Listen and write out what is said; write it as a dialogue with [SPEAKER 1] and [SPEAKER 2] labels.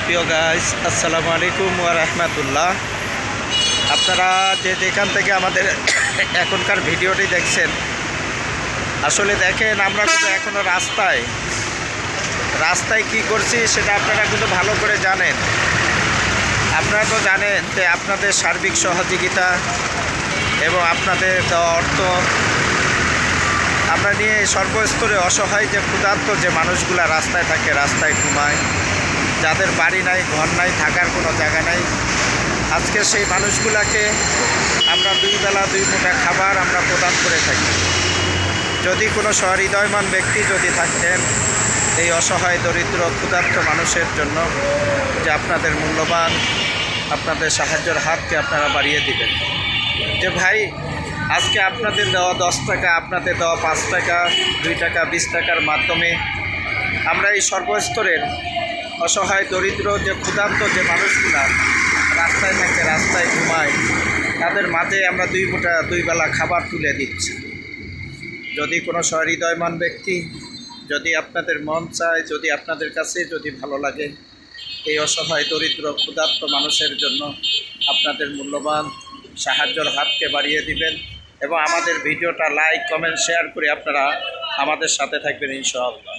[SPEAKER 1] প্রিয় গাইস, আসসালামু আলাইকুম ওয়া রাহমাতুল্লাহ। আপনারা যে যেখান থেকে আমাদের এখনকার ভিডিওটি দেখছেন, আসলে দেখেন আমরা কিন্তু এখনও রাস্তায় কি করছি সেটা আপনারা কিন্তু ভালো করে জানেন। আপনারা তো জানেন যে আপনাদের সার্বিক সহযোগিতা এবং আপনাদের দেওয়া অর্থ আমরা নিয়ে সর্বস্তরে অসহায় যে ক্ষুধার্ত যে মানুষগুলা রাস্তায় থাকে, রাস্তায় ঘুমায়, যাদের বাড়ি নাই, ঘর নাই, থাকার কোনো জায়গা নাই, আজকে সেই মানুষগুলাকে আমরা দুই বেলা দুই মুঠা খাবার আমরা প্রদান করে থাকি। যদি কোনো সহৃদয়মান ব্যক্তি যদি থাকতেন এই অসহায় দরিদ্র ক্ষুধার্ত মানুষের জন্য, যে আপনাদের মূল্যবান আপনাদের সাহায্যের হাতকে আপনারা বাড়িয়ে দিবেন। যে ভাই, আজকে আপনাদের দেওয়া 10 টাকা, আপনাদের দেওয়া 5 টাকা, 2 টাকা, 20 টাকার মাধ্যমে আমরা এই সর্বস্তরের অসহায় দরিদ্র যে ক্ষুধার্ত যে মানুষগুলা রাস্তায় থাকে, রাস্তায় ঘুমায়, তাদের মাঝে আমরা দুই বেলা খাবার তুলে দিচ্ছি। যদি কোনো সহৃদয়মান ব্যক্তি, যদি আপনাদের মন চায়, যদি আপনাদের কাছে যদি ভালো লাগে, এই অসহায় দরিদ্র ক্ষুধার্ত মানুষের জন্য আপনাদের মূল্যবান সাহায্যের হাতকে বাড়িয়ে দিবেন এবং আমাদের ভিডিওটা লাইক, কমেন্ট, শেয়ার করে আপনারা আমাদের সাথে থাকবেন ইনশাআল্লাহ।